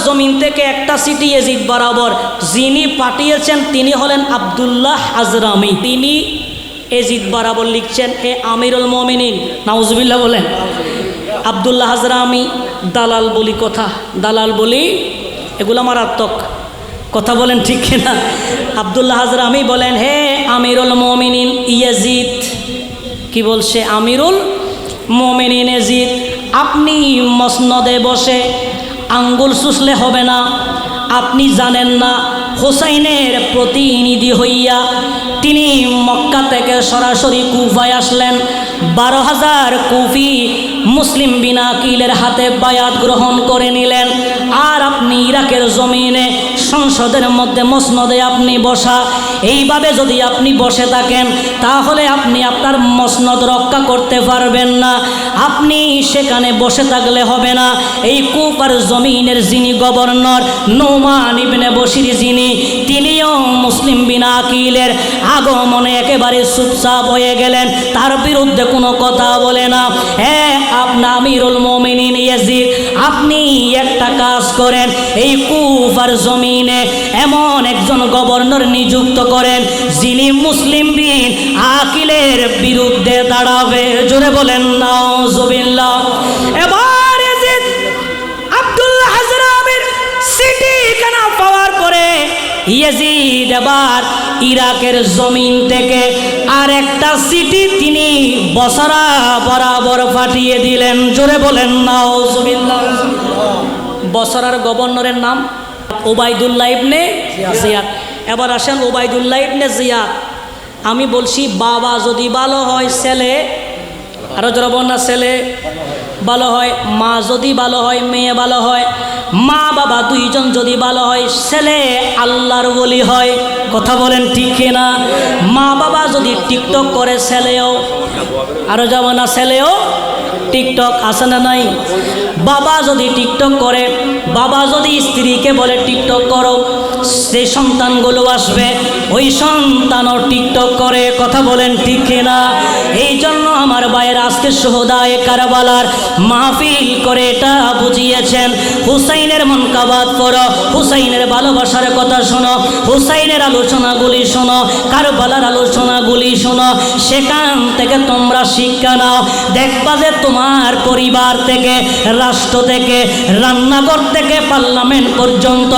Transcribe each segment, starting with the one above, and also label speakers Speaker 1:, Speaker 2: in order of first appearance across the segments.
Speaker 1: জমিন থেকে একটা সিটি ইয়াজিদ বরাবর যিনি পাঠিয়েছেন তিনি হলেন আব্দুল্লাহ হাজরামি। তিনি ইয়াজিদ বরাবর লিখছেন, হে আমিরুল মুমিনিন, নাউজুবিল্লাহ বলেন। আব্দুল্লাহ হাজরামি দালাল বলি কথা, দালাল বলি এগুলো মারাত্মক কথা, বলেন ঠিক কিনা? আব্দুল্লাহ হাজরামি বলেন, হে আমিরুল মুমিনিন ইয়াজিদ, কি বলছে? আমিরুল মুমিনিন ইয়াজিদ, আপনি মসনদে বসে আঙ্গুল চুষলে হবে না। আপনি জানেন না হুসাইনের প্রতিনিধি হইয়া তিনি মক্কা থেকে সরাসরি কুফায় আসলেন। 12,000 কুফি মুসলিম বিন আকিলের হাতে বায়াত গ্রহণ করে নিলেন। আর আপনি ইরাকের জমিনে সংসদের মধ্যে মসনদে আপনি বসা, এইভাবে যদি আপনি বসে থাকেন তাহলে আপনি আপনার মসনদ রক্ষা করতে পারবেন না। আপনি সেখানে বসে থাকলে হবে না। এই কুফার জমিনের যিনি গভর্নর নুমান ইবনে বশির যিনি, তিনিও মুসলিম বিন আকিলের আগমনে একেবারে চুপচাপ হয়ে গেলেন, তার বিরুদ্ধে কোনো কথা বলে না। হ্যাঁ, আপনি আমিরুল মুমিনিন ইয়াজিদ, আপনি একটা কাজ করেন, এই কুফার জমিনে এমন একজন গভর্নর নিযুক্ত করেন যিনি মুসলিম বিন আকিলের বিরুদ্ধে দাঁড়াবে। জোরে বলেন নাউজুবিল্লাহ। এবার ইয়াজিদ আব্দুল্লাহ হাজরামির সিটি খানা পাওয়ার পরে ইয়াজিদ এবার ইরাকের জমিন থেকে আর একটা সিটি তিনি বসরা বরাবর পাঠিয়ে দিলেন। জোরে বলেন নাউজুবিল্লাহ। বসরার গভর্নরের নাম ওবায়দুল্লাহ ইবনে জিয়াদ। এবার আসেন ওবায়দুল্লাহ ইবনে জিয়াদ, আমি বলছি বাবা যদি ভালো হয় ছেলে, আরো যারা বন্যা ছেলে ভালো হয়, মা যদি ভালো হয় মেয়ে ভালো হয়, মা বাবা দুইজন যদি ভালো হয় ছেলে আল্লাহর ওলি হয়। কথা বলেন ঠিক কিনা? মা বাবা যদি টিকটক করে ছেলেও, আরো যাব না, ছেলেও টিকটক আছে না নাই? বাবা যদি টিকটক করে, বাবা যদি স্ত্রীকে বলে টিকটক করো, যে সন্তানগুলো আসবে ওই সন্তানও টিকটক করে। কথা বলেন ঠিক কিনা? এই জন্য আমার ভাইয়ের আজকে শুহাদায়ে কারবালার মাহফিল করে এটা বুঝিয়েছেন, হুসাইনের মনকাবাত পড়ো, হুসাইনের ভালোবাসার কথা শোনো, হুসাইনের আলোচনাগুলি শোনো, কারবালার আলোচনাগুলি শোনো, সেখান থেকে তোমরা শিক্ষা নাও। দেখবা যে তোমার পরিবার থেকে, রাষ্ট্র থেকে, রান্নাঘর থেকে পার্লামেন্ট পর্যন্ত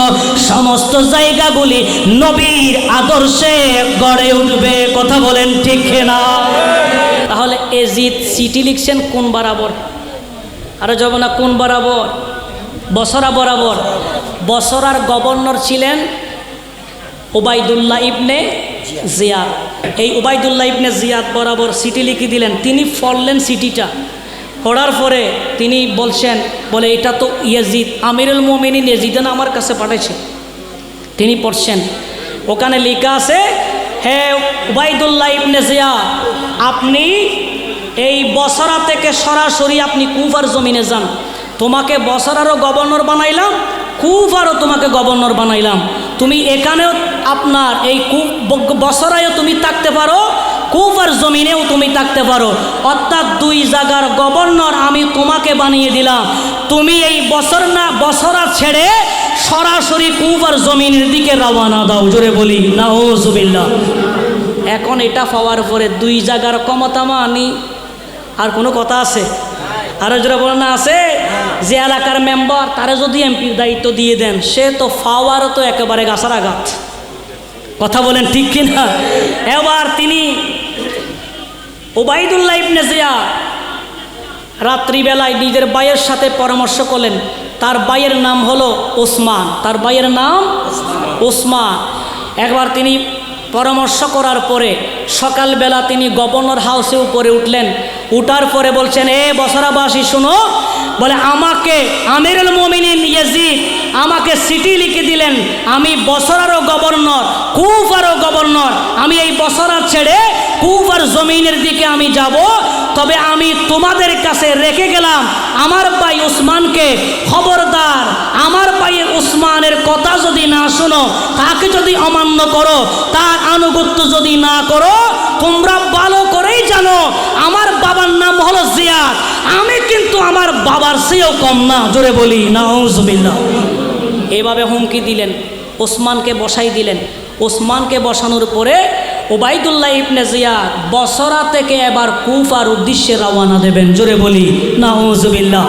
Speaker 1: সমস্ত জায়গাগুলি নবীর আদর্শে গড়ে উঠবে। কথা বলেন ঠিক না? তাহলে ইয়াজিদ চিঠি লিখছেন কোন বরাবর? আরো যাব না, কোন বরাবর? বসরা বরাবর। বসরার গভর্নর ছিলেন ওবায়দুল্লাহ ইবনে জিয়াদ। এই ওবায়দুল্লাহ ইবনে জিয়াদ বরাবর চিঠি লিখে দিলেন। তিনি পড়লেন চিঠিটা, পড়ার পরে তিনি বলছেন, বলে এটা তো ইয়াজিদ আমিরুল মুমিনিন ইয়াজিদ আমার কাছে পাঠাইছে। তিনি পড়ছেন, ওখানে লেখা আছে, হে ওবায়দুল্লাহ ইবনে জিয়াদ, আপনি এই বসরা থেকে সরাসরি আপনি কুফার জমিনে যান। তোমাকে বসরারও গভর্নর বানাইলাম, কুফারও তোমাকে গভর্নর বানাইলাম। তুমি এখানেও আপনার এই বসরায়ও তুমি থাকতে পারো, কুফার জমিনেও তুমি থাকতে পারো। অর্থাৎ দুই জায়গার গভর্নর আমি তোমাকে বানিয়ে দিলাম। তুমি এই বসরা ছেড়ে সরাসরি কুফার জমিনের দিকে রওনা দাও। জোরে বলি নাউজুবিল্লাহ। এখন এটা পাওয়ার পরে দুই জায়গার ক্ষমতা মানি আর কোনো কথা আছে? আরো যারা বলে না আছে, যে এলাকার মেম্বার তারা যদি এমপির দায়িত্ব দিয়ে দেন, সে তো পাওয়ারও তো একেবারে গাছার আঘাত। কথা বলেন ঠিক কিনা? এবার তিনি ওবায়দুল্লাহ ইবনে জিয়াদ রাত্রিবেলায় নিজের ভাইয়ের সাথে পরামর্শ করলেন। তার ভাইয়ের নাম হলো ওসমান, তার ভাইয়ের নাম ওসমান। একবার তিনি পরামর্শ করার পরে সকালবেলা তিনি গভর্নর হাউসে উপরে উঠলেন। উঠার পরে বলছেন, এ বসরাবাসী শোনো, বলে আমাকে আমিরুল মুমিনিন ইয়াজিদ আমাকে চিঠি লিখে দিলেন, আমি বসরারও গভর্নর, কুফারও গভর্নর। আমি এই বসরা ছেড়ে কুফার জমিনের দিকে আমি যাব। তবে আমি তোমাদের কাছে রেখে গেলাম আমার ভাই ওসমানকে, খবরদার আমার ভাই ওসমানের কথা যদি না শোনো, তাকে যদি অমান্য করো, তার আনুগত্য যদি না করো, তোমরা ভালো করেই জানো আমার বাবার নাম হলো জিয়াদ, আমি কিন্তু আমার বাবার চেয়েও কম না। জোরে বলি নাউজুবিল্লাহ। এভাবে হুমকি দিলেন, ওসমানকে বসাই দিলেন। ওসমানকে বসানোর পরে ওবাইদুল্লাহ ইবনে জিয়াদ বসরা থেকে এবার কুফার উদ্দেশ্যে রওনা দেবেন। জোরে বলি নাউজুবিল্লাহ।